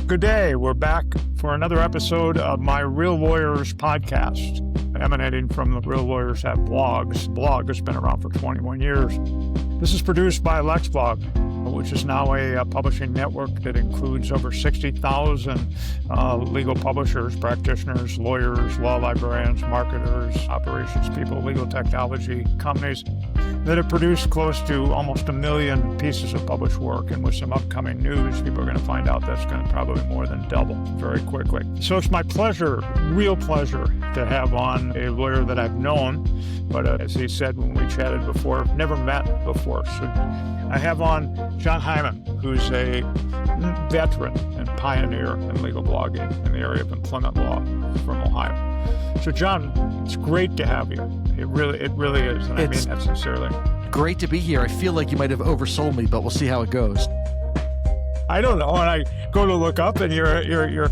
Good day. We're back for another episode of my Real Lawyers podcast, emanating from the Real Lawyers Have Blogs blog that's been around for 21 years. This is produced by LexBlog, which is now a publishing network that includes over 60,000 legal publishers, practitioners, lawyers, law librarians, marketers, operations people, legal technology companies that have produced close to almost 1 million pieces of published work. And with some upcoming news, people are going to find out that's going to probably more than double very quickly. So it's my pleasure, real pleasure, to have on a lawyer that I've known, but as he said when we chatted before, never met before. So I have on Jon Hyman, who's a veteran and pioneer in legal blogging in the area of employment law from Ohio. So Jon, it's great to have you. It really is, and I mean that sincerely. Great to be here. I feel like you might have oversold me, but we'll see how it goes. I don't know. And I go to look up, and you're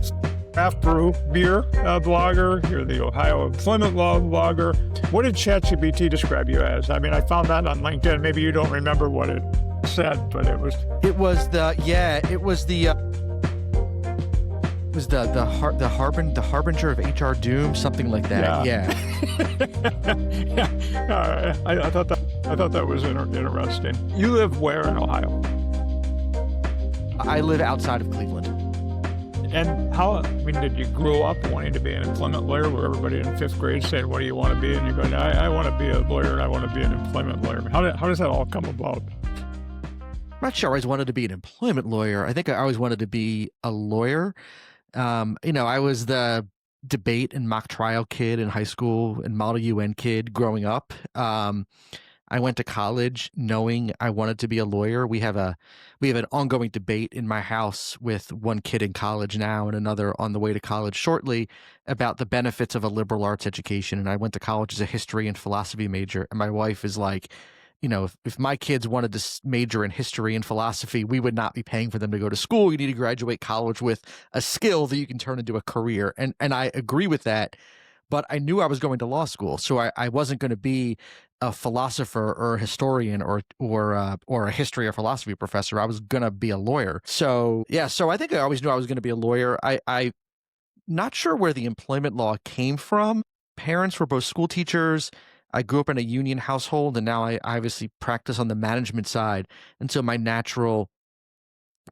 craft brew beer blogger. You're the Ohio employment law blogger. What did ChatGPT describe you as? I mean, I found that on LinkedIn. Maybe you don't remember what it said, but it was the harbinger of HR doom, something like that. Yeah. I thought that was interesting. You live where in Ohio? I live outside of Cleveland. And did you grow up wanting to be an employment lawyer where everybody in fifth grade said, what do you want to be? And you go, I want to be a lawyer and I want to be an employment lawyer. How does that all come about? I'm not sure I always wanted to be an employment lawyer. I think I always wanted to be a lawyer. I was the debate and mock trial kid in high school and Model UN kid growing up. I went to college knowing I wanted to be a lawyer. We have an ongoing debate in my house with one kid in college now and another on the way to college shortly about the benefits of a liberal arts education. And I went to college as a history and philosophy major. And my wife is like, if my kids wanted to major in history and philosophy, we would not be paying for them to go to school. You need to graduate college with a skill that you can turn into a career. And I agree with that. But I knew I was going to law school, so I wasn't going to be a philosopher or a historian or a history or philosophy professor. I was going to be a lawyer. So I think I always knew I was going to be a lawyer. I'm not sure where the employment law came from. Parents were both school teachers. I grew up in a union household, and now I obviously practice on the management side. And so my natural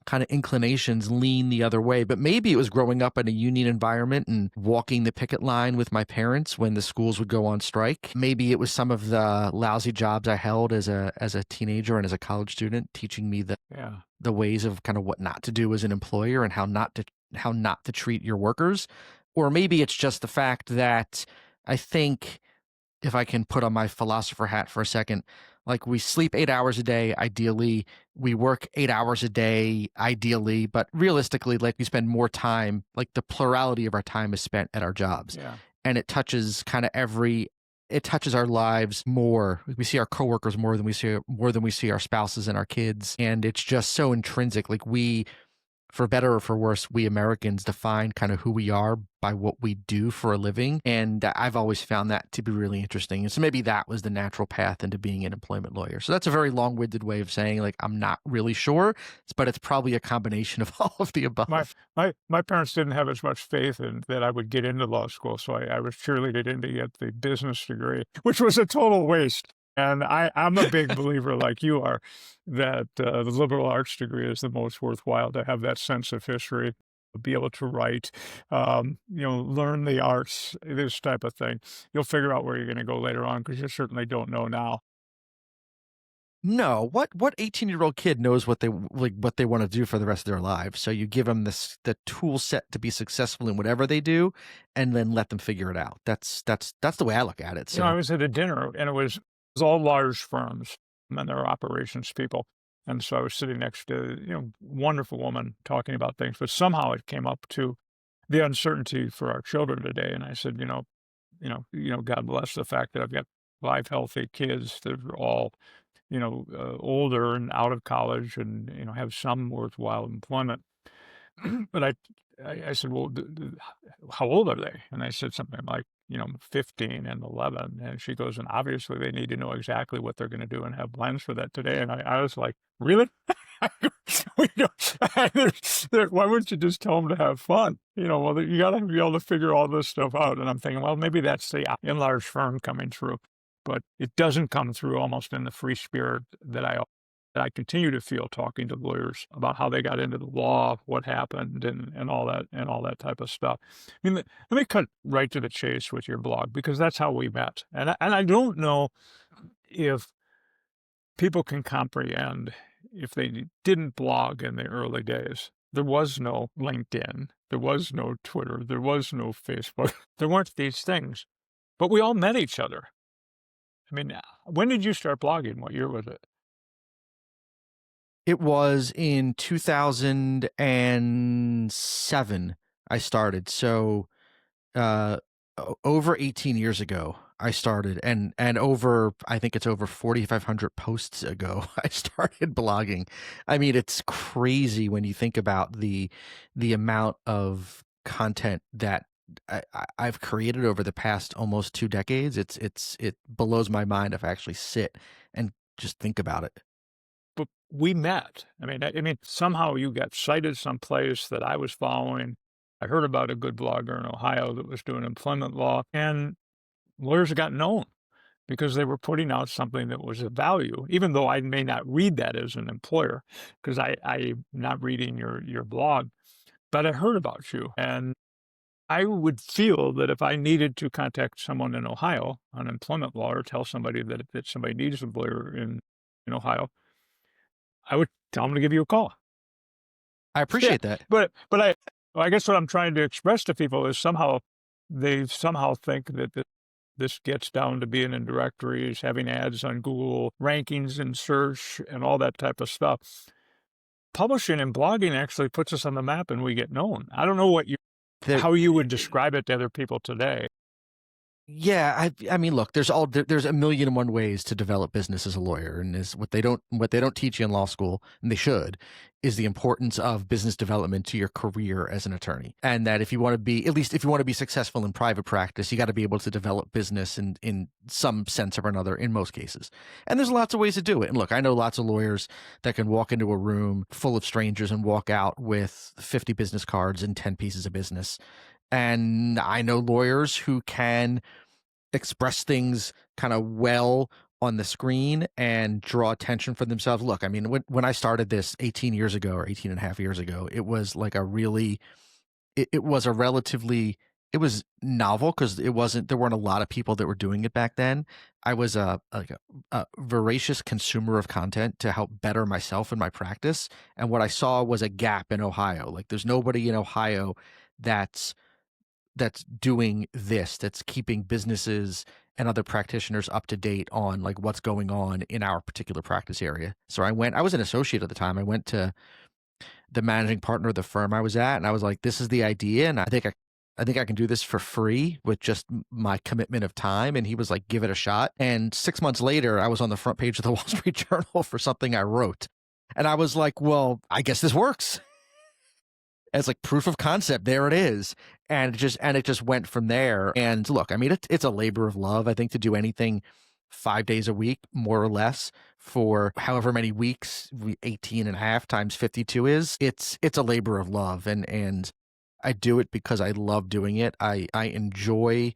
kind of inclinations lean the other way. But maybe it was growing up in a union environment and walking the picket line with my parents when the schools would go on strike. Maybe it was some of the lousy jobs I held as a teenager and as a college student, teaching me the ways of kind of what not to do as an employer and how not to treat your workers. Or maybe it's just the fact that I think, if I can put on my philosopher hat for a second, like we sleep 8 hours a day, ideally. We work 8 hours a day, ideally. But realistically, like we spend more time, like the plurality of our time is spent at our jobs. Yeah. And it touches it touches our lives more. We see our coworkers more than we see our spouses and our kids. And it's just so intrinsic. Like for better or for worse, we Americans define kind of who we are by what we do for a living. And I've always found that to be really interesting. And so maybe that was the natural path into being an employment lawyer. So that's a very long-winded way of saying, like, I'm not really sure, but it's probably a combination of all of the above. My parents didn't have as much faith in that I would get into law school. So I was cheerleaded in to get the business degree, which was a total waste. And I'm a big believer, like you are, that the liberal arts degree is the most worthwhile, to have that sense of history, be able to write, learn the arts, this type of thing. You'll figure out where you're going to go later on, because you certainly don't know now. No, what 18-year-old kid knows what they want to do for the rest of their lives? So you give them the tool set to be successful in whatever they do, and then let them figure it out. That's the way I look at it. So I was at a dinner, and it was all large firms and their operations people. And so I was sitting next to, wonderful woman talking about things, but somehow it came up to the uncertainty for our children today. And I said, God bless the fact that I've got 5 healthy kids that are all, older and out of college and, have some worthwhile employment. But I said, well, how old are they? And I said something like, 15 and 11. And she goes, and obviously they need to know exactly what they're going to do and have plans for that today. And I was like, really? Why wouldn't you just tell them to have fun? Well, you got to be able to figure all this stuff out. And I'm thinking, well, maybe that's the enlarged firm coming through, but it doesn't come through almost in the free spirit that I continue to feel talking to lawyers about how they got into the law, what happened, and all that type of stuff. I mean, let me cut right to the chase with your blog, because that's how we met. And I don't know if people can comprehend if they didn't blog in the early days. There was no LinkedIn, there was no Twitter, there was no Facebook, there weren't these things, but we all met each other. I mean, when did you start blogging? What year was it? It was in 2007 I started. So uh over 18 years ago I started, and over, I think it's over 4,500 posts ago I started blogging. I mean, it's crazy when you think about the amount of content that I've created over the past almost 2 decades. It blows my mind if I actually sit and just think about it. But we met. I mean, somehow you got cited someplace that I was following. I heard about a good blogger in Ohio that was doing employment law, and lawyers got known because they were putting out something that was of value, even though I may not read that as an employer, because I'm not reading your blog, but I heard about you. And I would feel that if I needed to contact someone in Ohio on employment law, or tell somebody that somebody needs a lawyer in Ohio, I would tell them to give you a call. I Yeah, appreciate that. but I guess what I'm trying to express to people is they somehow think that this gets down to being in directories, having ads on Google, rankings and search, and all that type of stuff. Publishing and blogging actually puts us on the map, and we get known. I don't know There, how you would describe it to other people today. Yeah, I mean, look, there's a million and one ways to develop business as a lawyer, and is what they don't teach you in law school, and they should, is the importance of business development to your career as an attorney. And that if you want to be, at least if you want to be successful in private practice, you got to be able to develop business in some sense or another in most cases. And there's lots of ways to do it. And look, I know lots of lawyers that can walk into a room full of strangers and walk out with 50 business cards and 10 pieces of business. And I know lawyers who can express things kind of well on the screen and draw attention for themselves. Look, I mean, when I started this 18 years ago, or 18 and a half years ago, it was like it was a relatively, it was novel because there weren't a lot of people that were doing it back then. I was a voracious consumer of content to help better myself and my practice. And what I saw was a gap in Ohio. Like, there's nobody in Ohio that's doing this, that's keeping businesses and other practitioners up to date on like what's going on in our particular practice area. So I was an associate at the time. I went to the managing partner of the firm I was at, and I was like, this is the idea, and I think I can do this for free with just my commitment of time. And he was like, give it a shot. And 6 months later, I was on the front page of the Wall Street Journal for something I wrote. And I was like, well, I guess this works. As like proof of concept, there it is. And it just went from there. And look, I mean, it's a labor of love, I think, to do anything 5 days a week, more or less, for however many weeks 18 and a half times 52 is. It's a labor of love. And I do it because I love doing it. I enjoy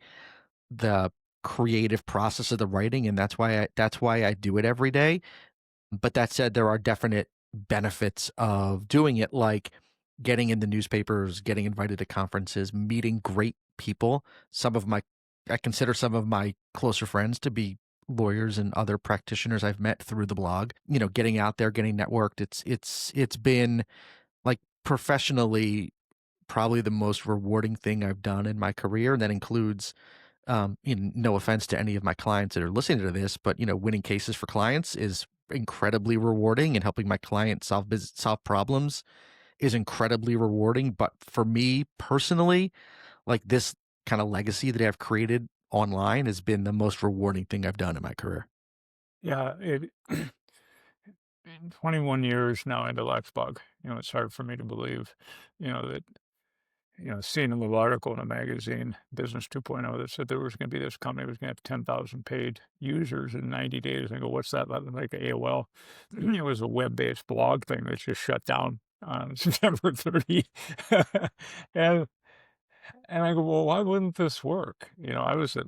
the creative process of the writing, and that's why I do it every day. But that said, there are definite benefits of doing it, like getting in the newspapers, getting invited to conferences, meeting great people. I consider some of my closer friends to be lawyers and other practitioners I've met through the blog. You know, getting out there, getting networked. It's been, like, professionally, probably the most rewarding thing I've done in my career. And that includes, no offense to any of my clients that are listening to this, but, winning cases for clients is incredibly rewarding, and helping my clients solve problems is incredibly rewarding. But for me personally, like, this kind of legacy that I've created online has been the most rewarding thing I've done in my career. Yeah, in 21 years now into Lexbug, it's hard for me to believe, that seeing a little article in a magazine, Business 2.0, that said there was going to be this company that was going to have 10,000 paid users in 90 days. I go, what's that like AOL? It was a web-based blog thing that just shut down on September 30. and and I go, well, why wouldn't this work? I was a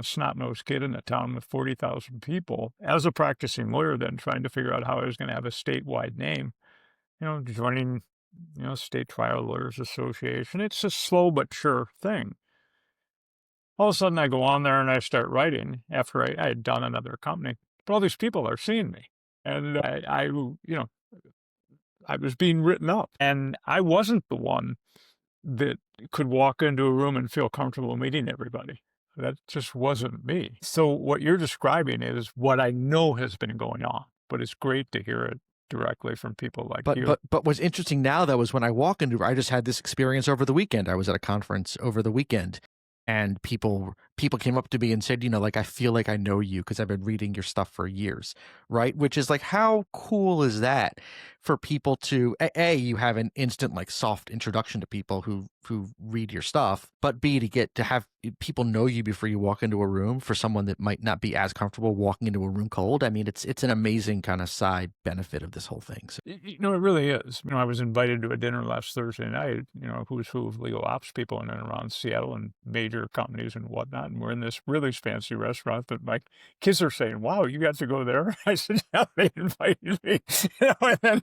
snot-nosed kid in a town with 40,000 people as a practicing lawyer, then trying to figure out how I was going to have a statewide name, joining, State Trial Lawyers Association. It's a slow but sure thing. All of a sudden I go on there and I start writing after I had done another company, but all these people are seeing me, and I was being written up, and I wasn't the one that could walk into a room and feel comfortable meeting everybody. That just wasn't me. So what you're describing is what I know has been going on, but it's great to hear it directly from people like you. But what's interesting now, though, is when I walk into, I just had this experience over the weekend. I was at a conference over the weekend, and people came up to me and said, like, I feel like I know you because I've been reading your stuff for years, right? Which is like, how cool is that for people to, you have an instant, like, soft introduction to people who read your stuff, but B, to get to have people know you before you walk into a room for someone that might not be as comfortable walking into a room cold. I mean, it's an amazing kind of side benefit of this whole thing. So. It really is. I was invited to a dinner last Thursday night, who's who of legal ops people in and around Seattle and major companies and whatnot. And we're in this really fancy restaurant that my kids are saying, wow, you got to go there? I said, yeah, they invited me. And then,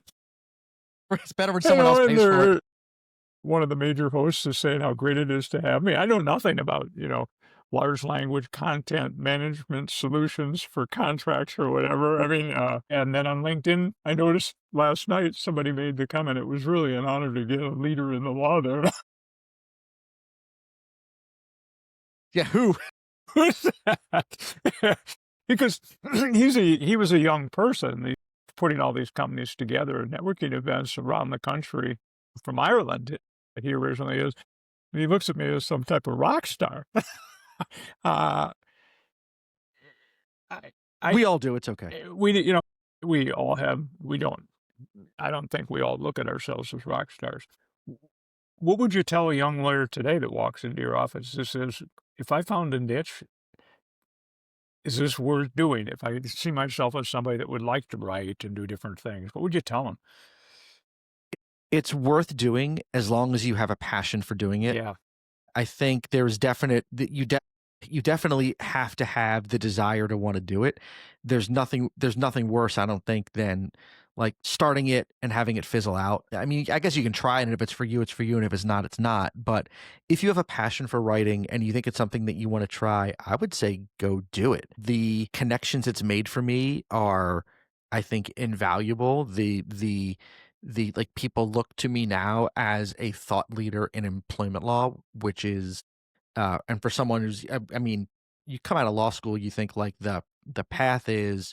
it's better when someone else pays for it. One of the major hosts is saying how great it is to have me. I know nothing about, large language content management solutions for contracts or whatever. I mean, and then on LinkedIn, I noticed last night somebody made the comment, it was really an honor to get a leader in the law there. Yeah, who? Who's that? Because he was a young person. He's putting all these companies together, networking events around the country from Ireland. He originally is. And he looks at me as some type of rock star. We all do. It's okay. We all have. I don't think we all look at ourselves as rock stars. What would you tell a young lawyer today that walks into your office? This is, if I found a niche, is this worth doing? If I see myself as somebody that would like to write and do different things, what would you tell them? It's worth doing as long as you have a passion for doing it. Yeah. I think there's you definitely have to have the desire to want to do it. There's nothing worse, I don't think, than like starting it and having it fizzle out. I mean, I guess you can try it, and if it's for you, it's for you, and if it's not, it's not. But if you have a passion for writing and you think it's something that you want to try, I would say go do it. The connections it's made for me are, I think, invaluable. The like, people look to me now as a thought leader in employment law, which is and for someone who's, I mean, you come out of law school, you think like the path is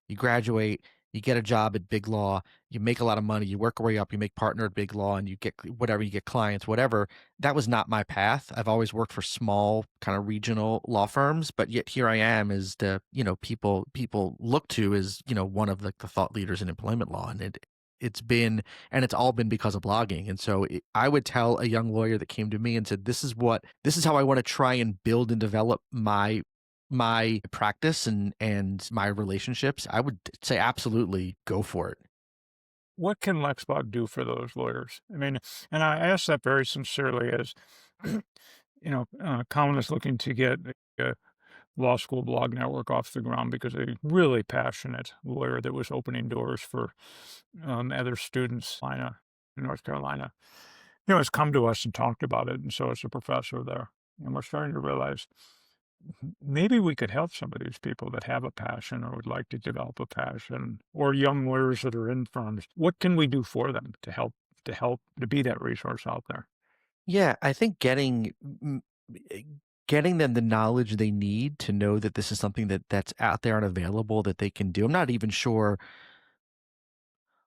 you graduate, you get a job at big law, you make a lot of money, you work your way up, you make partner at big law, and you get whatever, you get clients, whatever. That was not my path. I've always worked for small kind of regional law firms, but yet here I am as the, people look to as, one of the thought leaders in employment law. And it's all been because of blogging. And so I would tell a young lawyer that came to me and said, this is how I want to try and build and develop my practice and my relationships. I would say absolutely go for it. What can LexBlog do for those lawyers? I mean, and I ask that very sincerely as, Colin is looking to get a law school blog network off the ground because a really passionate lawyer that was opening doors for other students in North Carolina, has come to us and talked about it. And so it's a professor there. And we're starting to realize maybe we could help some of these people that have a passion or would like to develop a passion, or young lawyers that are in firms. What can we do for them to help to be that resource out there? Yeah, I think getting them the knowledge they need to know that this is something that's out there and available that they can do. I'm not even sure,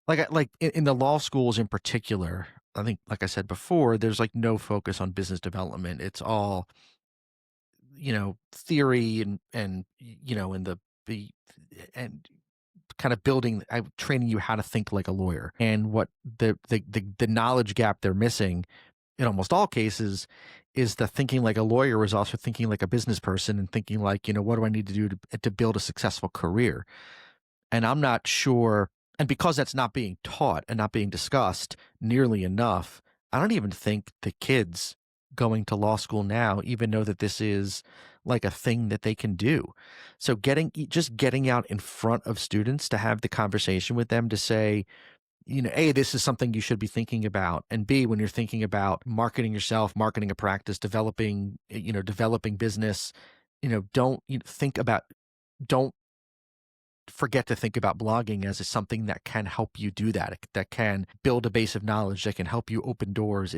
like in the law schools in particular, I think, like I said before, there's like no focus on business development. It's all, theory and and and kind of training you how to think like a lawyer. And what the knowledge gap they're missing in almost all cases, is the thinking like a lawyer is also thinking like a business person and thinking like, what do I need to do to build a successful career? And I'm not sure. And because that's not being taught and not being discussed nearly enough, I don't even think the kids going to law school now even know that this is like a thing that they can do. So just getting out in front of students to have the conversation with them to say, A, this is something you should be thinking about. And B, when you're thinking about marketing yourself, marketing a practice, developing business, don't forget to think about blogging as something that can help you do that, that can build a base of knowledge, that can help you open doors.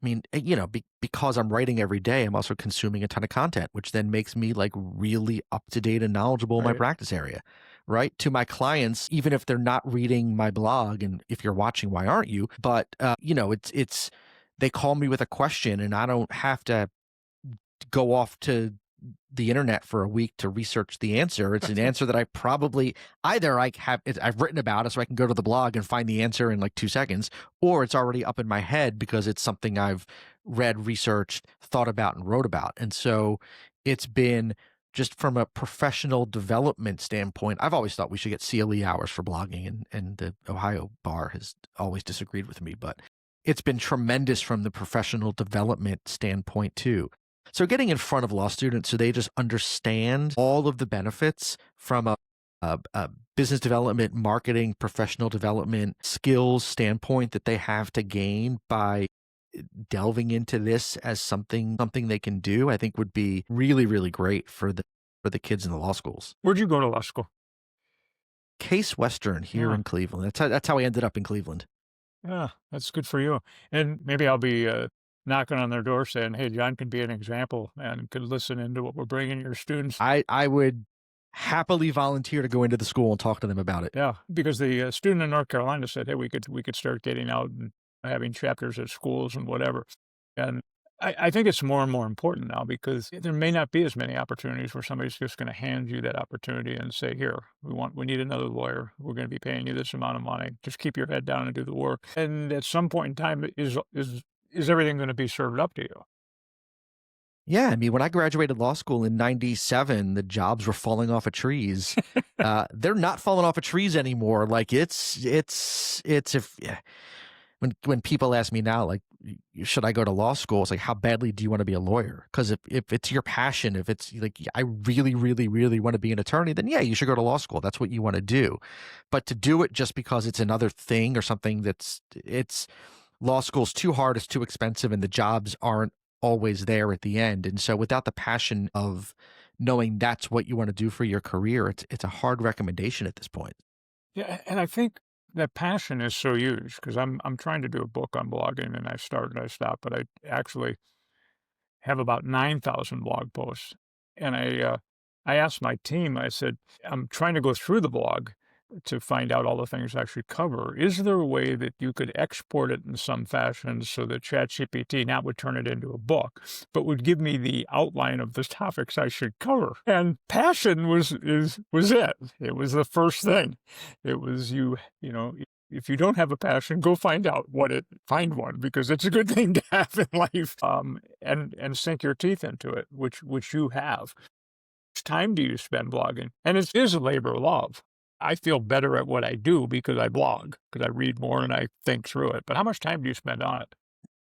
Because I'm writing every day, I'm also consuming a ton of content, which then makes me like really up to date and knowledgeable in my practice area, right? To my clients, even if they're not reading my blog, and if you're watching, why aren't you? But they call me with a question, and I don't have to go off to the internet for a week to research the answer. It's an answer that I've written about it, so I can go to the blog and find the answer in like 2 seconds, or it's already up in my head because it's something I've read, researched, thought about, and wrote about. And so it's been, just from a professional development standpoint, I've always thought we should get CLE hours for blogging, and the Ohio bar has always disagreed with me, but it's been tremendous from the professional development standpoint too. So getting in front of law students so they just understand all of the benefits from a business development, marketing, professional development skills standpoint that they have to gain by delving into this as something they can do, I think would be really, really great for the kids in the law schools. Where'd you go to law school? Case Western here in Cleveland. That's how I ended up in Cleveland. Yeah, that's good for you. And maybe I'll be knocking on their door saying, hey, Jon can be an example and could listen into what we're bringing your students. I would happily volunteer to go into the school and talk to them about it. Yeah, because the student in North Carolina said, hey, we could start getting out and having chapters at schools and whatever. And I think it's more and more important now, because there may not be as many opportunities where somebody's just going to hand you that opportunity and say, here, we need another lawyer. We're going to be paying you this amount of money. Just keep your head down and do the work. And at some point in time, is everything going to be served up to you? Yeah, I mean, when I graduated law school in '97, the jobs were falling off of trees. They're not falling off of trees anymore. Like when people ask me now, like, should I go to law school? It's like, how badly do you want to be a lawyer? Because if it's your passion, if it's like, I really, really, really want to be an attorney, then yeah, you should go to law school. That's what you want to do. But to do it just because it's another thing or something law school's too hard, it's too expensive, and the jobs aren't always there at the end. And so without the passion of knowing that's what you want to do for your career, it's a hard recommendation at this point. Yeah, and I think that passion is so huge, because I'm trying to do a book on blogging, and I start and I stop, but I actually have about 9,000 blog posts. And I asked my team, I said, I'm trying to go through the blog to find out all the things I should cover. Is there a way that you could export it in some fashion so that ChatGPT not would turn it into a book, but would give me the outline of the topics I should cover? And passion was it. It was the first thing. It was if you don't have a passion, go find one, because it's a good thing to have in life. And sink your teeth into it, which you have. How much time do you spend blogging? And it is a labor of love. I feel better at what I do because I blog, because I read more and I think through it. But how much time do you spend on it?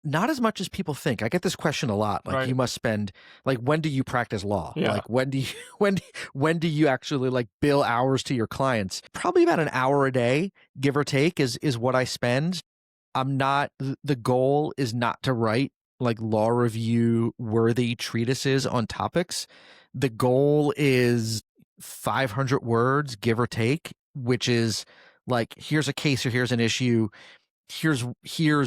Not as much as people think. I get this question a lot. Like, you must spend, like, when do you practice law? Yeah. Like, when do you actually like bill hours to your clients? Probably about an hour a day, give or take, is what I spend. The goal is not to write like law review worthy treatises on topics. The goal is 500 words, give or take, which is like, here's a case or here's an issue. Here's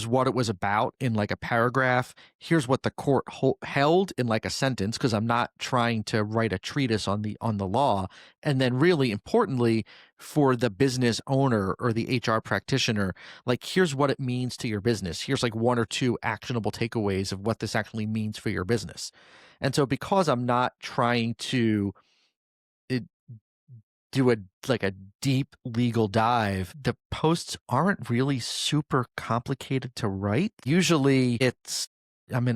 what it was about in like a paragraph. Here's what the court held in like a sentence, because I'm not trying to write a treatise on the law. And then really importantly, for the business owner or the HR practitioner, like, here's what it means to your business. Here's like 1 or 2 actionable takeaways of what this actually means for your business. And so because I'm not trying to do a deep legal dive, the posts aren't really super complicated to write. Usually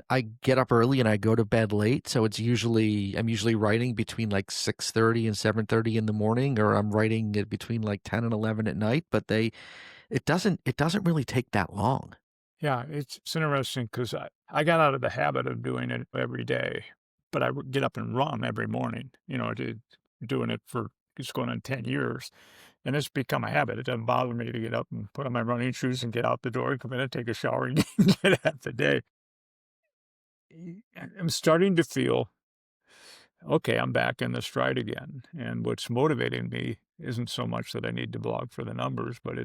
I get up early and I go to bed late, so I'm usually writing between like 6:30 and 7:30 in the morning, or I'm writing it between like 10 and 11 at night, but it doesn't really take that long. Yeah, it's interesting because I got out of the habit of doing it every day, but I would get up and run every morning, doing it for it's going on 10 years. And it's become a habit. It doesn't bother me to get up and put on my running shoes and get out the door and come in and take a shower and get at the day. I'm starting to feel, okay, I'm back in the stride again. And what's motivating me isn't so much that I need to blog for the numbers, but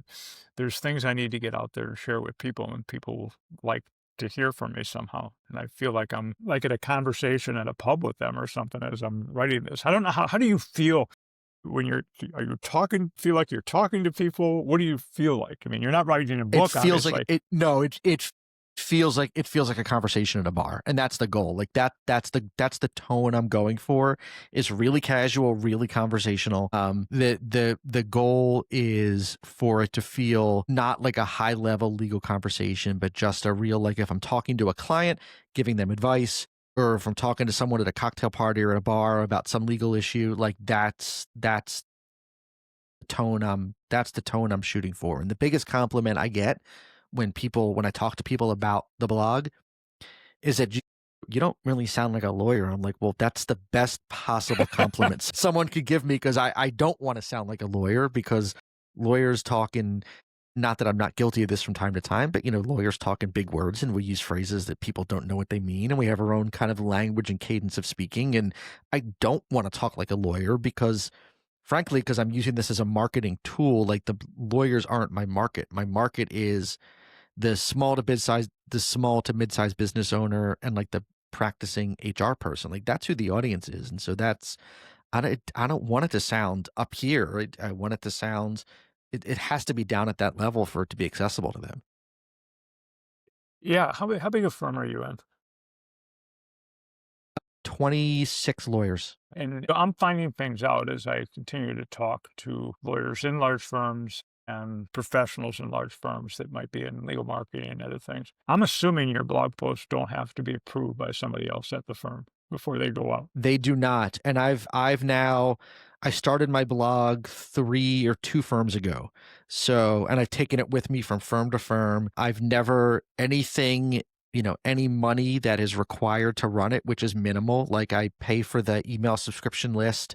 there's things I need to get out there and share with people, and people will like to hear from me somehow. And I feel like I'm like at a conversation at a pub with them or something as I'm writing this. I don't know how do you feel when are you feel like you're talking to people? What do you feel like? I mean, you're not writing a book. It feels like it feels like a conversation at a bar, and that's the goal. Like that's the tone I'm going for, is really casual, really conversational. The goal is for it to feel not like a high level legal conversation, but just a real, like if I'm talking to a client, giving them advice, or if I'm talking to someone at a cocktail party or at a bar about some legal issue, like that's the tone I'm shooting for. And the biggest compliment I get when I talk to people about the blog is that you don't really sound like a lawyer. I'm like, well, that's the best possible compliment someone could give me, because I don't want to sound like a lawyer, because lawyers talk in, not that I'm not guilty of this from time to time, but lawyers talk in big words and we use phrases that people don't know what they mean, and we have our own kind of language and cadence of speaking. And I don't want to talk like a lawyer because, frankly, because I'm using this as a marketing tool. Like, the lawyers aren't my market. My market is the small to mid-sized business owner and like the practicing HR person. Like, that's who the audience is. And so I don't want it to sound up here. I want it to sound, it has to be down at that level for it to be accessible to them. Yeah. How big a firm are you in? 26 lawyers. And I'm finding things out as I continue to talk to lawyers in large firms and professionals in large firms that might be in legal marketing and other things. I'm assuming your blog posts don't have to be approved by somebody else at the firm before they go out. They do not. And I started my blog 3 or 2 firms ago. So, and I've taken it with me from firm to firm. I've never any money that is required to run it, which is minimal. Like, I pay for the email subscription list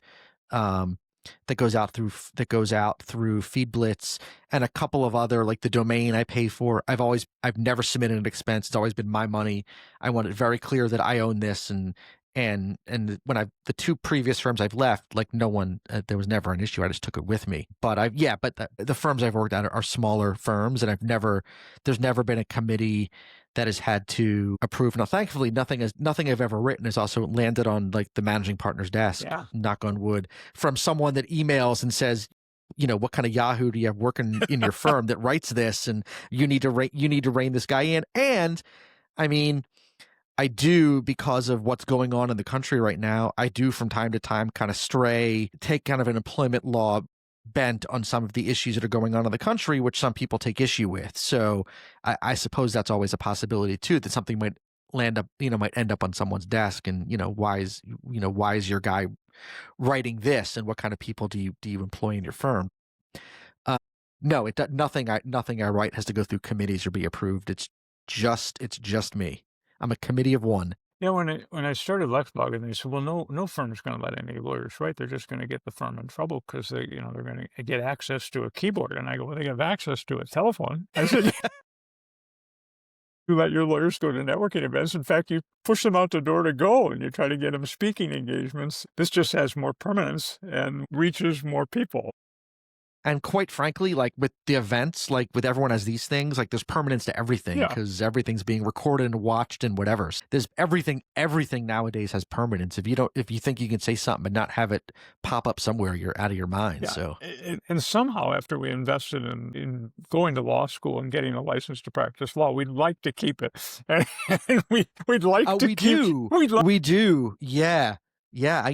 that goes out through FeedBlitz, and a couple of other, like the domain I pay for. I've never submitted an expense. It's always been my money. I want it very clear that I own this, and when the 2 previous firms I've left, like, no one, there was never an issue. I just took it with me. But the firms I've worked at are smaller firms, and there's never been a committee that has had to approve. Now, thankfully, nothing I've ever written has also landed on like the managing partner's desk. Yeah. Knock on wood, from someone that emails and says, what kind of Yahoo do you have working in your firm that writes this, and you need to rein this guy in. And I mean, I do, because of what's going on in the country right now, I do from time to time kind of take kind of an employment law bent on some of the issues that are going on in the country, which some people take issue with. So I suppose that's always a possibility too, that something might end up on someone's desk, and why is your guy writing this, and what kind of people do you employ in your firm? No, nothing I write has to go through committees or be approved. It's just me. I'm a committee of one. Yeah, when I started Lexblog, and they said, well, no firm's going to let any lawyers write. They're just going to get the firm in trouble because they're going to get access to a keyboard. And I go, well, they have access to a telephone. I said, you let your lawyers go to networking events. In fact, you push them out the door to go, and you try to get them speaking engagements. This just has more permanence and reaches more people. And quite frankly, like with the events, like with everyone has these things, like there's permanence to everything, because everything's being recorded and watched and whatever. There's everything nowadays has permanence. If you think you can say something and not have it pop up somewhere, you're out of your mind. Yeah. So, and somehow, after we invested in going to law school and getting a license to practice law, we'd like to keep it. And we'd like to we do. Yeah. Yeah.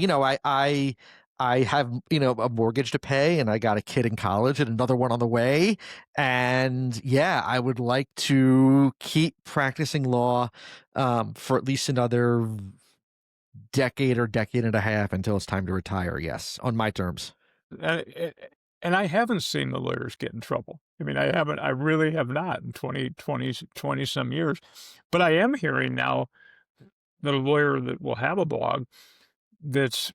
I have, a mortgage to pay, and I got a kid in college and another one on the way. And yeah, I would like to keep practicing law for at least another decade or decade and a half until it's time to retire. Yes, on my terms. And and I haven't seen the lawyers get in trouble. I mean, I really have not in 20 some years. But I am hearing now that a lawyer that will have a blog that's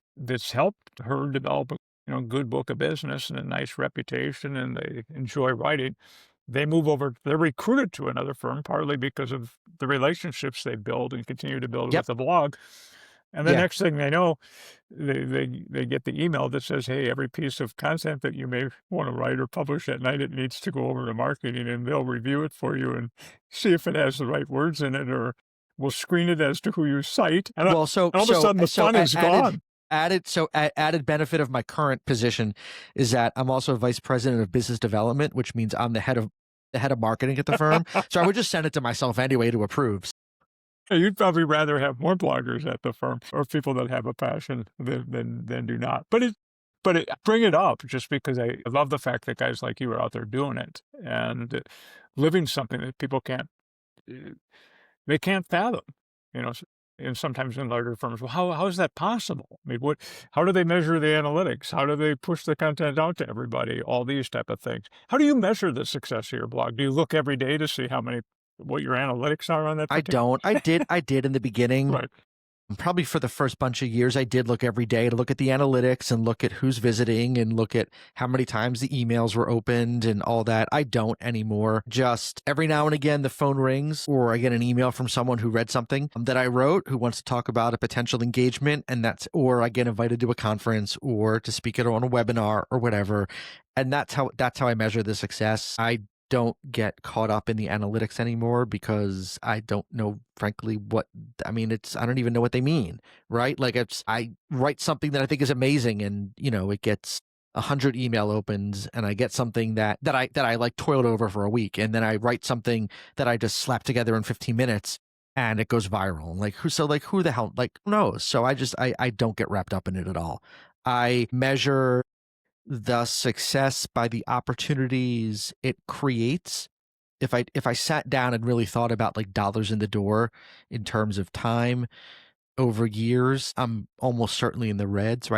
helped her develop a, good book of business and a nice reputation, and they enjoy writing. They move over, they're recruited to another firm, partly because of the relationships they build and continue to build Yep. with the blog. And the Yeah. next thing they know, they get the email that says, "Hey, every piece of content that you may want to write or publish at night, it needs to go over to marketing, and they'll review it for you and see if it has the right words in it, or we'll screen it as to who you cite." And Well, so all of a so sudden, the so fun is gone. added benefit of my current position is that I'm also vice president of business development, which means I'm the head of marketing at the firm. So I would just send it to myself anyway to approve. Yeah, you'd probably rather have more bloggers at the firm or people that have a passion than do not. But bring it up just because I love the fact that guys like you are out there doing it and living something that people can't uh, they can't fathom. You know, and sometimes in larger firms, well, how is that possible? I mean, how do they measure the analytics? How do they push the content out to everybody? All these type of things. How do you measure the success of your blog? Do you look every day to see what your analytics are on that I particular? don't. I did in the beginning. Right. Probably for the first bunch of years, I did look every day to look at the analytics and look at who's visiting and look at how many times the emails were opened and all that. I don't anymore. Just every now and again, the phone rings or I get an email from someone who read something that I wrote who wants to talk about a potential engagement. Or I get invited to a conference or to speak on a webinar or whatever. And that's how I measure the success. I don't get caught up in the analytics anymore because I don't know, frankly, I don't even know what they mean, right? Like I write something that I think is amazing and, it gets 100 email opens and I get something that I like toiled over for a week. And then I write something that I just slapped together in 15 minutes and it goes viral. Who the hell, who knows? So I don't get wrapped up in it at all. I measure the success by the opportunities it creates. If I sat down and really thought about like dollars in the door in terms of time over years, I'm almost certainly in the red. So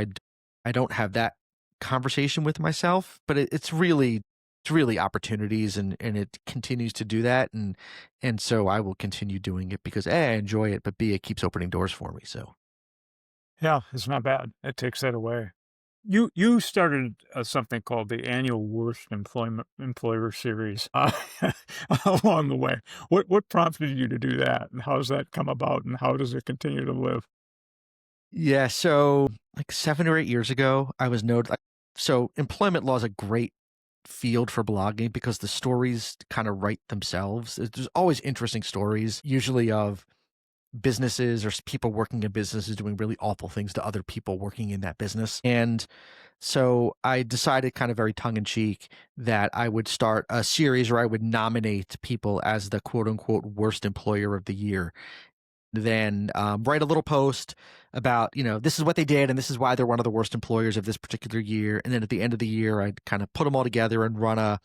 I don't have that conversation with myself, but it's really opportunities and it continues to do that. And so I will continue doing it because A, I enjoy it, but B, it keeps opening doors for me. So Yeah, it's not bad. It takes that away. You started something called the annual Worst Employer Series along the way. What prompted you to do that, and how does that come about, and how does it continue to live? yeah, so like 7 or 8 years ago, I was noted. So employment law is a great field for blogging because the stories kind of write themselves. There's always interesting stories, usually of businesses or people working in businesses doing really awful things to other people working in that business. And so I decided, kind of very tongue in cheek, that I would start a series where I would nominate people as the quote unquote worst employer of the year. Then write a little post about, this is what they did and this is why they're one of the worst employers of this particular year. And then at the end of the year, I'd kind of put them all together and run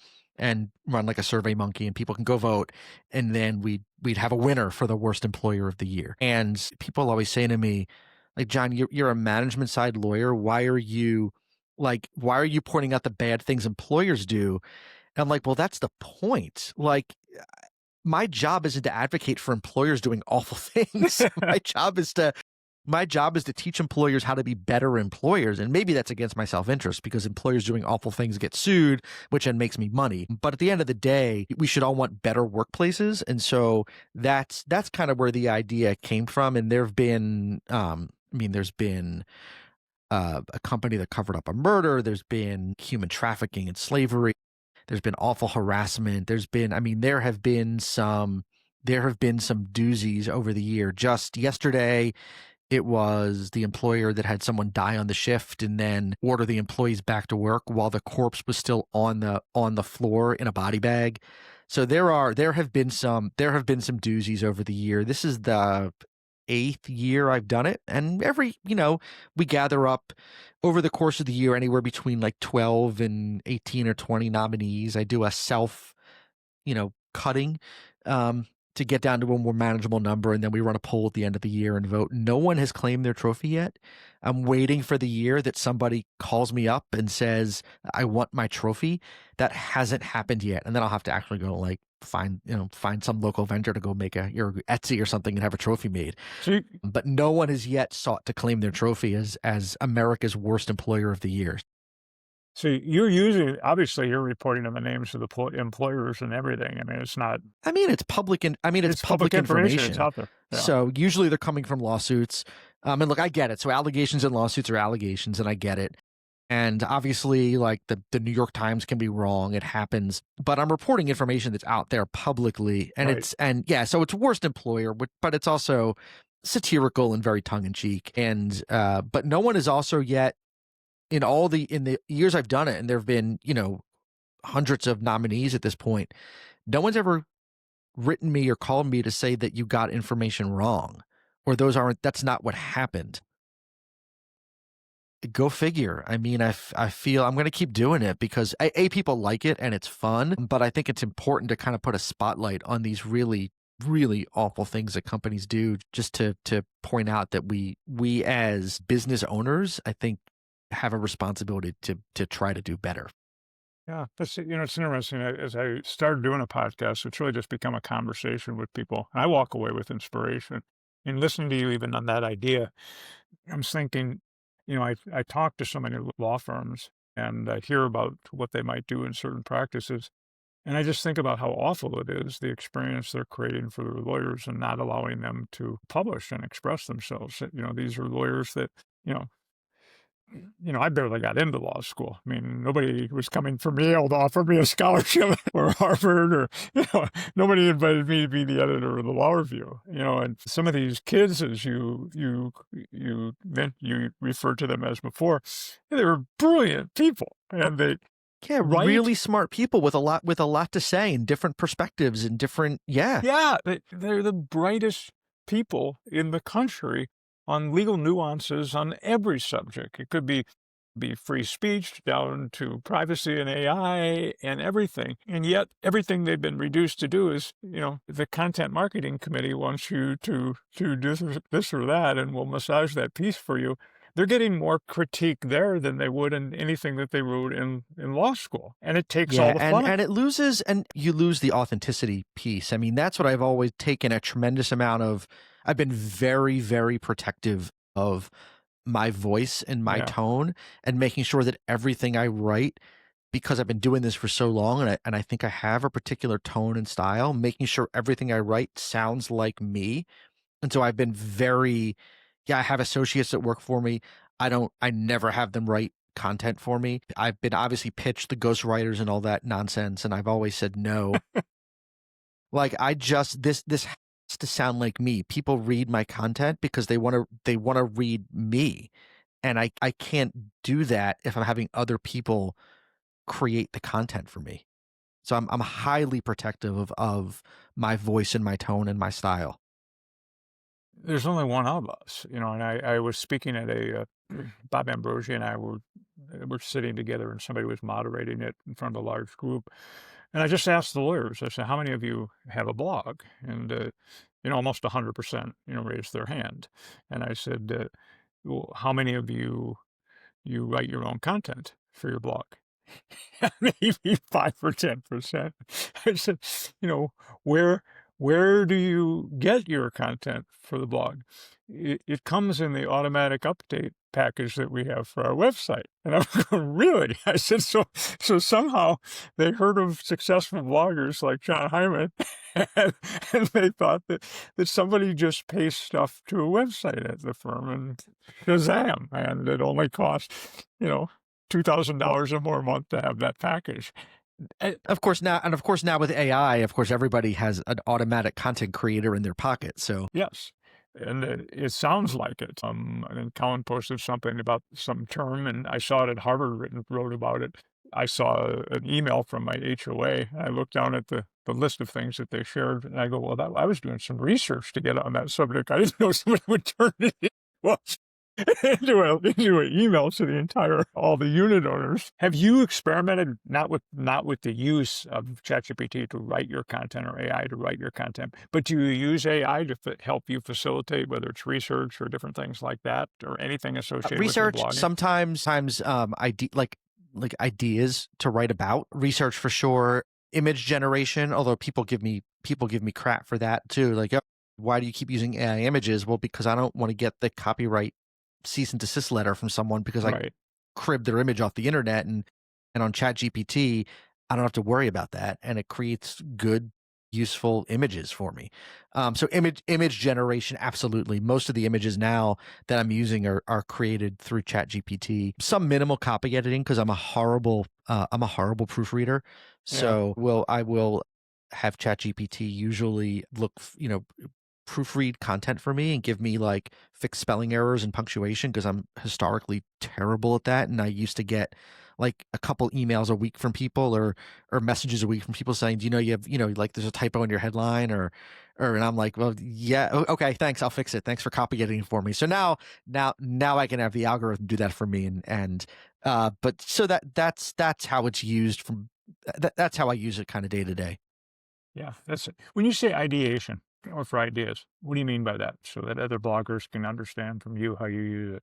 like a survey monkey, and people can go vote. And then we'd have a winner for the worst employer of the year. And people always say to me, like, John, you're a management side lawyer. Why are you pointing out the bad things employers do? And I'm like, well, that's the point. Like, my job isn't to advocate for employers doing awful things. My job is to teach employers how to be better employers. And maybe that's against my self-interest because employers doing awful things get sued, which then makes me money. But at the end of the day, we should all want better workplaces. And so that's kind of where the idea came from. And there's been a company that covered up a murder. There's been human trafficking and slavery. There's been awful harassment. There have been some doozies over the year. Just yesterday, it was the employer that had someone die on the shift and then order the employees back to work while the corpse was still on the floor in a body bag. So there have been some doozies over the year. 8th year I've done it. And we gather up over the course of the year anywhere between like 12 and 18 or 20 nominees. I do a self, cutting to get down to a more manageable number. And then we run a poll at the end of the year and vote. No one has claimed their trophy yet. I'm waiting for the year that somebody calls me up and says, I want my trophy. That hasn't happened yet. And then I'll have to actually go like find some local vendor to go make your Etsy or something and have a trophy made. But no one has yet sought to claim their trophy as America's worst employer of the year. So obviously you're reporting on the names of the employers and everything. I mean, it's not. I mean, it's public public information. It's out there. Yeah. So usually they're coming from lawsuits. And look, I get it. So allegations and lawsuits are allegations, and I get it. And obviously, like the New York Times can be wrong. It happens. But I'm reporting information that's out there publicly, and right. So it's worst employer, but it's also satirical and very tongue in cheek. And but no one has also yet. In the years I've done it, and there have been, hundreds of nominees at this point, no one's ever written me or called me to say that you got information wrong, or that's not what happened. Go figure. I mean, I feel I'm going to keep doing it because people like it and it's fun, but I think it's important to kind of put a spotlight on these really, really awful things that companies do, just to point out that we as business owners, I think, have a responsibility to try to do better. Yeah, it's interesting. As I started doing a podcast, it's really just become a conversation with people. I walk away with inspiration. And listening to you even on that idea, I'm thinking, I talk to so many law firms and I hear about what they might do in certain practices. And I just think about how awful it is, the experience they're creating for their lawyers and not allowing them to publish and express themselves. These are lawyers that, I barely got into law school. I mean, nobody was coming for me to offer me a scholarship or Harvard, or, nobody invited me to be the editor of the Law Review, and some of these kids, as you referred to them as before, they were brilliant people, and they. Yeah, right? Really smart people with a lot to say and different perspectives and different, Yeah, they're the brightest people in the country on legal nuances on every subject. It could be free speech down to privacy and AI and everything. And yet everything they've been reduced to do is, the content marketing committee wants you to do this or that, and we'll massage that piece for you. They're getting more critique there than they would in anything that they wrote in law school. And it takes all the fun. And you lose the authenticity piece. I mean, that's what I've always taken a tremendous amount of. I've been very, very protective of my voice and my tone, and making sure that everything I write, because I've been doing this for so long, and I think I have a particular tone and style, making sure everything I write sounds like me. And so I've been I have associates that work for me. I never have them write content for me. I've been obviously pitched the ghostwriters and all that nonsense, and I've always said no. Like, this has to sound like me. People read my content because they want to read me, and I can't do that if I'm having other people create the content for me. So I'm highly protective of my voice and my tone and my style. There's only one of us, and I was speaking at Bob Ambrosi and I were sitting together, and somebody was moderating it in front of a large group. And I just asked the lawyers, I said, how many of you have a blog? And, almost 100%, raised their hand. And I said, well, how many of you write your own content for your blog? Maybe 5 or 10%. I said, where do you get your content for the blog? It comes in the automatic update package that we have for our website. And I'm going, really? I said, so somehow they heard of successful bloggers like Jon Hyman, and they thought that somebody just pastes stuff to a website at the firm, and shazam, and it only costs, $2,000 or more a month to have that package. Of course now with AI, of course, everybody has an automatic content creator in their pocket. So yes. And it sounds like it. And Colin posted something about some term, and I saw it at Harvard wrote about it. I saw an email from my HOA. I looked down at the list of things that they shared, and I go, well, I was doing some research to get on that subject. I didn't know somebody would turn it well, into an email to the entire all the unit owners. Have you experimented not with the use of ChatGPT to write your content or AI to write your content, but do you use AI to help you facilitate whether it's research or different things like that or anything associated with your Research blogging? sometimes like ideas to write about. Research for sure. Image generation, although people give me crap for that too. Like, oh, why do you keep using AI images? Well, because I don't want to get the copyright cease and desist letter from someone because I Right. cribbed their image off the internet, and on ChatGPT, I don't have to worry about that, and it creates good, useful images for me. So image generation, absolutely. Most of the images now that I'm using are created through ChatGPT. Some minimal copy editing because I'm a horrible proofreader. So I will have ChatGPT usually proofread content for me and give me like fixed spelling errors and punctuation because I'm historically terrible at that. And I used to get like a couple emails a week from people or messages a week from people saying, do you know you have, like there's a typo in your headline or and I'm like, well, yeah, okay, thanks, I'll fix it. Thanks for copy editing for me. So now I can have the algorithm do that for me but so that's how it's used that's how I use it kind of day to day. Yeah, that's it. When you say ideation or for ideas, what do you mean by that? So that other bloggers can understand from you how you use it.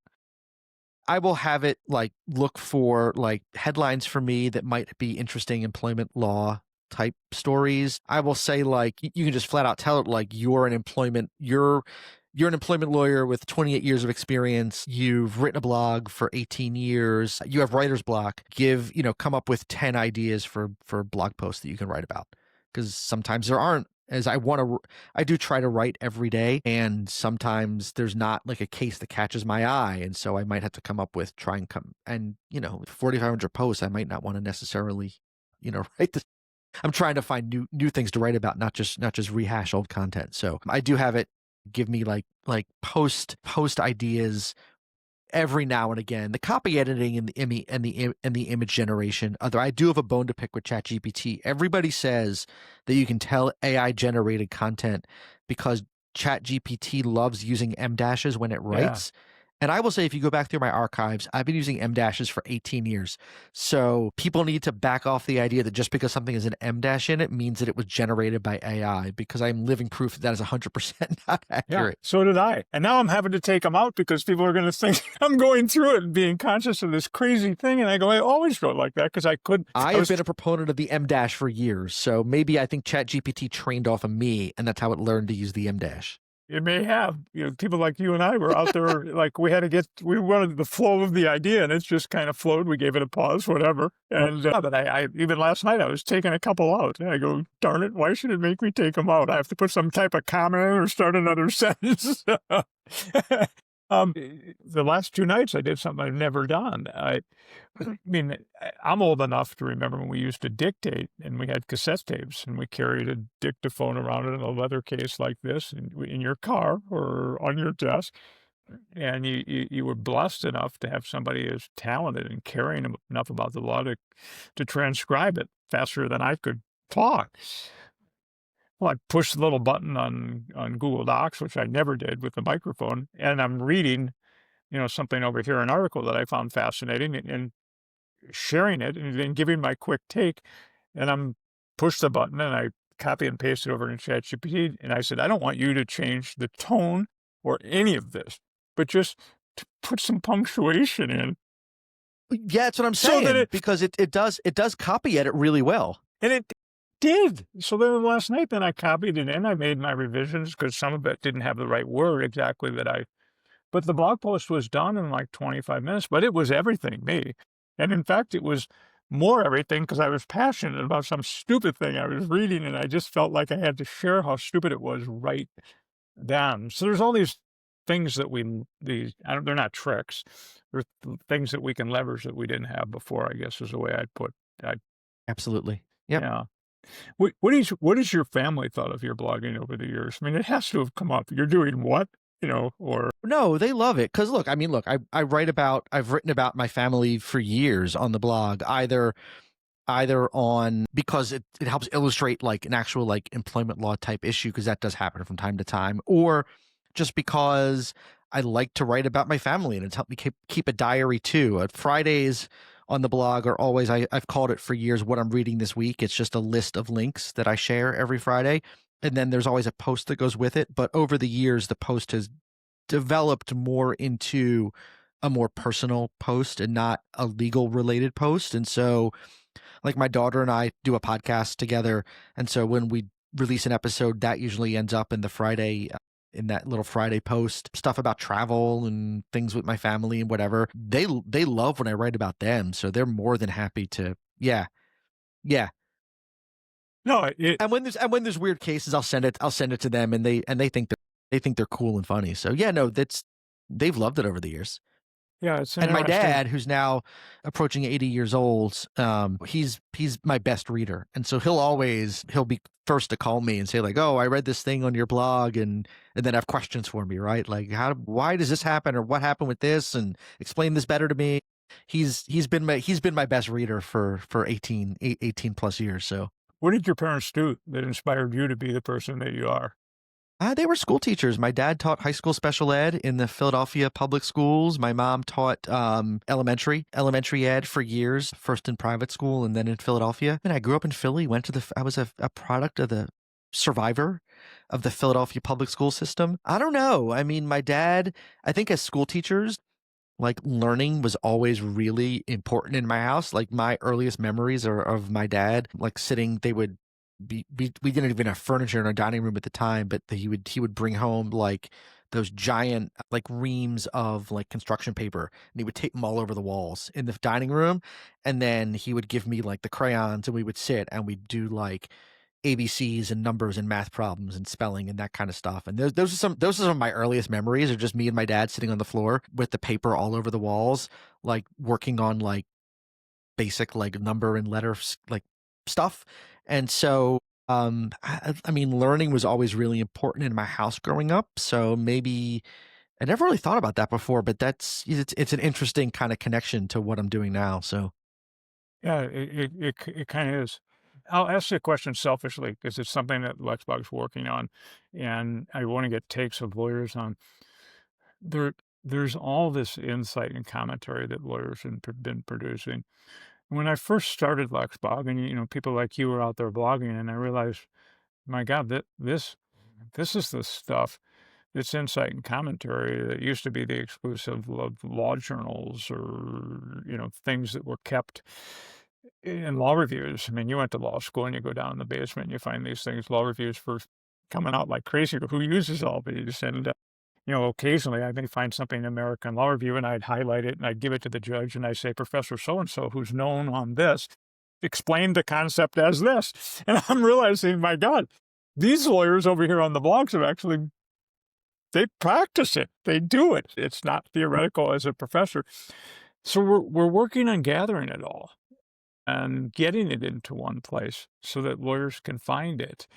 I will have it like look for like headlines for me that might be interesting employment law type stories. I will say like you can just flat out tell it like you're an employment lawyer with 28 years of experience. You've written a blog for 18 years. You have writer's block. Come up with 10 ideas for blog posts that you can write about. Because sometimes there aren't as I do try to write every day, and sometimes there's not like a case that catches my eye, and so I might have to come up with 4,500 posts. I might not want to necessarily, write this. I'm trying to find new things to write about, not just rehash old content. So I do have it give me like post ideas every now and again. The copy editing and the image generation. Although I do have a bone to pick with ChatGPT. Everybody says that you can tell AI generated content because ChatGPT loves using M dashes when it writes. And I will say, if you go back through my archives, I've been using M dashes for 18 years. So people need to back off the idea that just because something is an M dash in it means that it was generated by AI, because I'm living proof that is 100% not accurate. Yeah, so did I. And now I'm having to take them out because people are going to think I'm going through it and being conscious of this crazy thing. And I go, I always wrote like that because I could. I have been a proponent of the M dash for years. So maybe I think ChatGPT trained off of me, and that's how it learned to use the M dash. It may have, people like you and I were out there, like we wanted the flow of the idea, and it's just kind of flowed. We gave it a pause, whatever. And but I even last night I was taking a couple out, and I go, darn it, why should it make me take them out? I have to put some type of comment or start another sentence. The last 2 nights I did something I've never done. I mean, I'm old enough to remember when we used to dictate and we had cassette tapes and we carried a dictaphone around in a leather case like this in your car or on your desk. And you were blessed enough to have somebody as talented and caring enough about the law to transcribe it faster than I could talk. Well, I push the little button on Google Docs, which I never did with the microphone, and I'm reading, something over here, an article that I found fascinating, and sharing it and then giving my quick take. And I'm push the button and I copy and paste it over in ChatGPT. And I said, I don't want you to change the tone or any of this, but just to put some punctuation in. Yeah, that's what I'm saying. Because it does copy edit really well. And it did. So then last night, then I copied it in. I made my revisions because some of it didn't have the right word exactly but the blog post was done in like 25 minutes, but it was everything me. And in fact, it was more everything because I was passionate about some stupid thing I was reading, and I just felt like I had to share how stupid it was right then. So there's all these things that they're not tricks. They're things that we can leverage that we didn't have before, I guess is the way I'd put it. Absolutely. Yep. Yeah. What has your family thought of your blogging over the years? I mean, it has to have come up. You're doing what? Or No, they love it. Cause look, I mean, look, I've written about my family for years on the blog, either on because it helps illustrate like an actual like employment law type issue, because that does happen from time to time, or just because I like to write about my family and it's helped me keep a diary too. Fridays on the blog are always, I've called it for years, what I'm reading this week. It's just a list of links that I share every Friday. And then there's always a post that goes with it. But over the years, the post has developed more into a more personal post and not a legal related post. And so like my daughter and I do a podcast together, and so when we release an episode, that usually ends up in the Friday in that little Friday post, stuff about travel and things with my family and whatever. They love when I write about them, so they're more than happy to. Yeah, yeah. No, And when there's weird cases, I'll send it to them, and they think they're cool and funny. So yeah, no, they've loved it over the years. yeah, it's And my interesting. dad, who's now approaching 80 years old, he's my best reader, and so he'll be first to call me and say like, "Oh, I read this thing on your blog," and then have questions for me, right? Like, why does this happen, or what happened with this, and explain this better to me. He's been my best reader for 18 plus years. So What did your parents do that inspired you to be the person that you are? They were school teachers. My dad taught high school special ed in the Philadelphia public schools. My mom taught elementary ed for years, first in private school and then in Philadelphia. And I grew up in Philly. I was a product of the survivor of the Philadelphia public school system. I don't know. I mean, my dad, I think as school teachers, like learning was always really important in my house. Like my earliest memories are of my dad, like sitting, they would we didn't even have furniture in our dining room at the time, but he would bring home like those giant like reams of like construction paper, and he would tape them all over the walls in the dining room. And then he would give me like the crayons, and we would sit and we'd do like ABCs and numbers and math problems and spelling and that kind of stuff. And those are some of my earliest memories, are just me and my dad sitting on the floor with the paper all over the walls, like working on like basic like number and letter like stuff. And so I mean, learning was always really important in my house growing up. So maybe I never really thought about that before, but it's an interesting kind of connection to what I'm doing now. So Yeah, it kind of is. I'll ask you a question selfishly because it's something that Lexbug's working on, and I want to get takes of lawyers on. There, there's all this insight and commentary that lawyers have been producing. When I first started Lexbug, and people like you were out there blogging, and I realized, my God, this is the stuff. It's insight and commentary that used to be the exclusive of law journals or, things that were kept in law reviews. I mean, you went to law school and you go down in the basement and you find these things, law reviews for coming out like crazy. Who uses all these? And, occasionally I may find something in American Law Review and I'd highlight it and I'd give it to the judge and I say, Professor so-and-so, who's known on this, explained the concept as this. And I'm realizing, my God, these lawyers over here on the blogs have actually, they practice it. They do it. It's not theoretical as a professor. So we're working on gathering it all and getting it into one place so that lawyers can find it,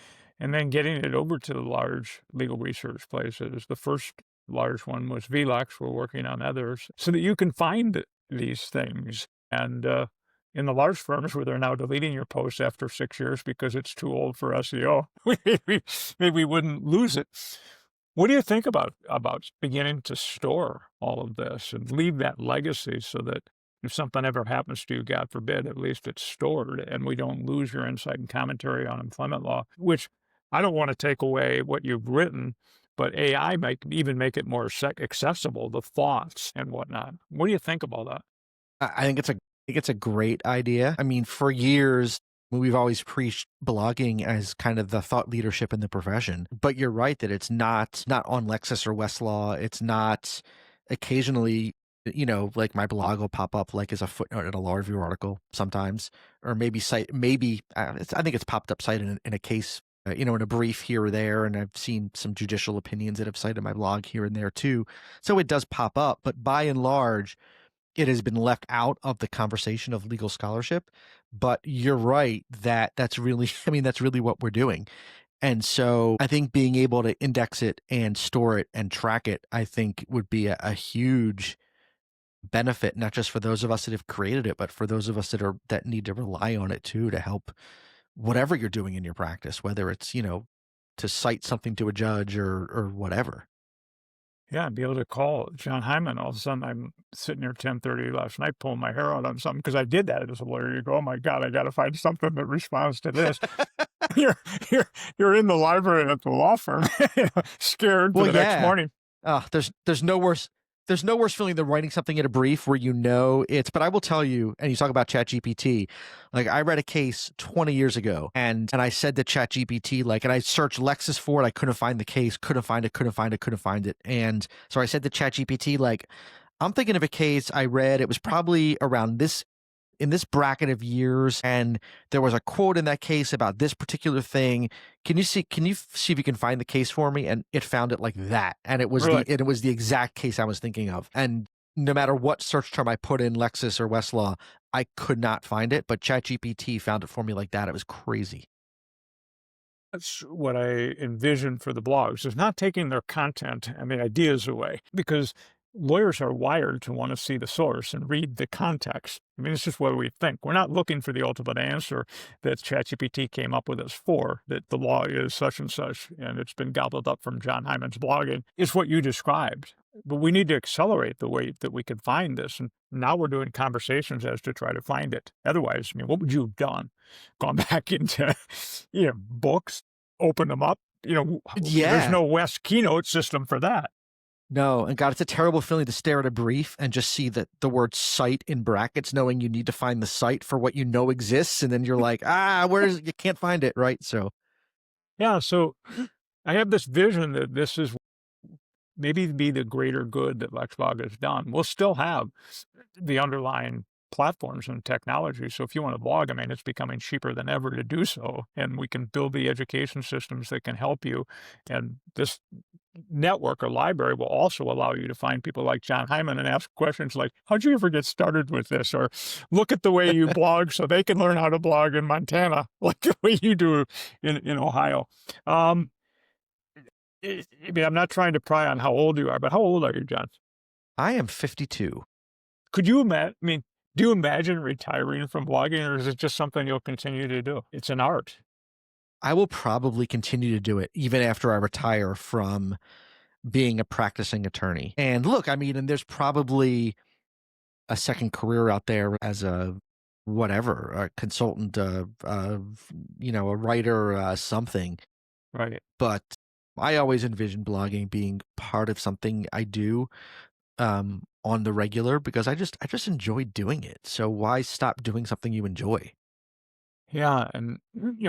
and then getting it over to the large legal research places. The first large one was VLEX. We're working on others so that you can find these things. And in the large firms where they're now deleting your post after 6 years because it's too old for SEO, maybe we wouldn't lose it. What do you think about beginning to store all of this and leave that legacy so that if something ever happens to you, God forbid, at least it's stored and we don't lose your insight and commentary on employment law, which I don't want to take away what you've written, but AI might even make it more accessible, the thoughts and whatnot. What do you think about that? I think it's a great idea. I mean, for years we've always preached blogging as kind of the thought leadership in the profession. But you're right that it's not on Lexis or Westlaw. It's not occasionally, like my blog will pop up like as a footnote in a law review article sometimes, or maybe I think it's popped up cited in a case, in a brief here or there. And I've seen some judicial opinions that have cited my blog here and there too. So it does pop up, but by and large, it has been left out of the conversation of legal scholarship. But you're right that that's really, I mean, that's really what we're doing. And so I think being able to index it and store it and track it, I think would be a huge benefit, not just for those of us that have created it, but for those of us that need to rely on it too, to help whatever you're doing in your practice, whether it's, to cite something to a judge or whatever. Yeah, and be able to call Jon Hyman. All of a sudden, I'm sitting here 10:30 last night pulling my hair out on something because I did that as a lawyer. You go, oh my God, I got to find something that responds to this. you're, you're in the library at the law firm, scared for the next morning. There's no worse feeling than writing something in a brief where but I will tell you, and you talk about ChatGPT, like I read a case 20 years ago and I said to ChatGPT, and I searched Lexis for it, I couldn't find the case, couldn't find it. And so I said to ChatGPT, I'm thinking of a case I read, it was probably around in this bracket of years, and there was a quote in that case about this particular thing. Can you see if you can find the case for me? And it found it like that. And it was Really? it was the exact case I was thinking of. And no matter what search term I put in, Lexis or Westlaw, I could not find it, but ChatGPT found it for me like that. It was crazy. That's what I envision for the blogs, is not taking their content and the ideas away, because lawyers are wired to want to see the source and read the context. I mean, it's just what we think. We're not looking for the ultimate answer that ChatGPT came up with us for, that the law is such and such, and it's been gobbled up from Jon Hyman's blogging. It's what you described. But we need to accelerate the way that we can find this. And now we're doing conversations as to try to find it. Otherwise, I mean, what would you have done? Gone back into, books, open them up? There's no West Keynote system for that. No, and God, it's a terrible feeling to stare at a brief and just see that the word cite in brackets, knowing you need to find the site for what you know exists, and then you're like, where is it? You can't find it, right? So, yeah, so I have this vision that this is maybe be the greater good that LexBlog has done. We'll still have the underlying platforms and technology. So if you want to blog, I mean, it's becoming cheaper than ever to do so. And we can build the education systems that can help you. And this network or library will also allow you to find people like Jon Hyman and ask questions like, how'd you ever get started with this? Or look at the way you blog so they can learn how to blog in Montana, like the way you do in Ohio. I mean, I'm not trying to pry on how old you are, but how old are you, Jon? I am 52. Could you imagine, do you imagine retiring from blogging, or is it just something you'll continue to do? It's an art. I will probably continue to do it even after I retire from being a practicing attorney. And look, and there's probably a second career out there as a consultant, a writer, something. Right. But I always envision blogging being part of something I do on the regular, because I just enjoy doing it. So why stop doing something you enjoy? Yeah, and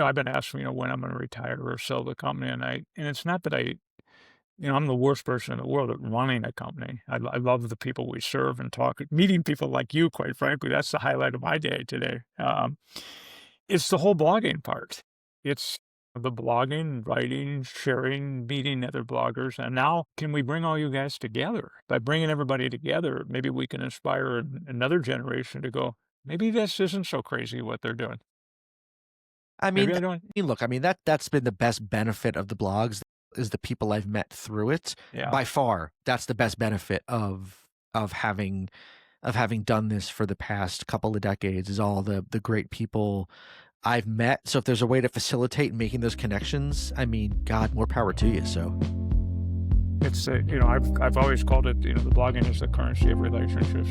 I've been asked, when I'm going to retire or sell the company, and it's not that I'm the worst person in the world at running a company. I love the people we serve and meeting people like you, quite frankly. That's the highlight of my day today. It's the whole blogging part. It's the blogging, writing, sharing, meeting other bloggers. And now, can we bring all you guys together? By bringing everybody together, maybe we can inspire another generation to go, maybe this isn't so crazy what they're doing. Look, that's been the best benefit of the blogs, is the people I've met through it. Yeah. By far, that's the best benefit of having done this for the past couple of decades, is all the great people I've met. So if there's a way to facilitate making those connections, God, more power to you. So it's I've always called it, the blogging is the currency of relationships.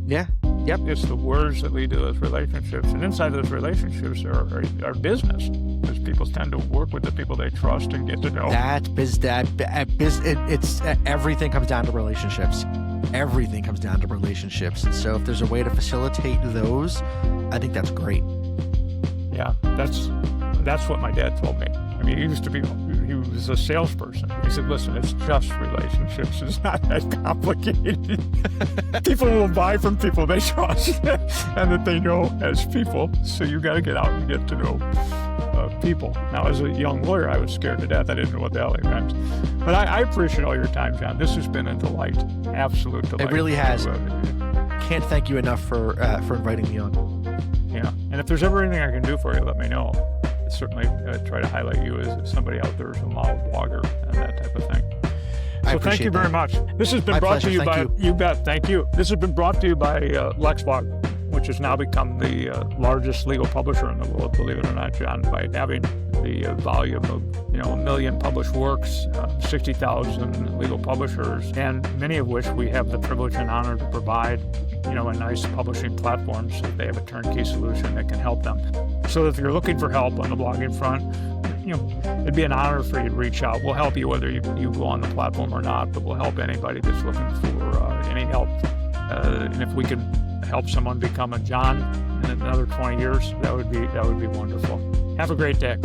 Yeah. Yep. It's the words that lead to those relationships, and inside those relationships are business, because people tend to work with the people they trust and get to know. Everything comes down to relationships. Everything comes down to relationships, and so if there's a way to facilitate those, I think that's great. Yeah, that's what my dad told me. He was a salesperson. He said, listen, it's just relationships. It's not that complicated. People will buy from people they trust and that they know as people. So you got to get out and get to know people. Now, as a young lawyer, I was scared to death. I didn't know what the hell it meant. But I appreciate all your time, Jon. This has been a delight. Absolute delight. It really has. Can't thank you enough for inviting me on. Yeah. And if there's ever anything I can do for you, let me know. certainly try to highlight you as somebody out there as a model blogger and that type of thing. So thank you very much. This has been brought to you by, you bet, thank you. This has been brought to you by LexBlog, which has now become the largest legal publisher in the world, believe it or not, John, by having the volume of 1 million published works, 60,000 legal publishers, and many of which we have the privilege and honor to provide a nice publishing platform so that they have a turnkey solution that can help them. So if you're looking for help on the blogging front, it'd be an honor for you to reach out. We'll help you whether you go on the platform or not, but we'll help anybody that's looking for any help. And if we can help someone become a John in another 20 years, that would be wonderful. Have a great day.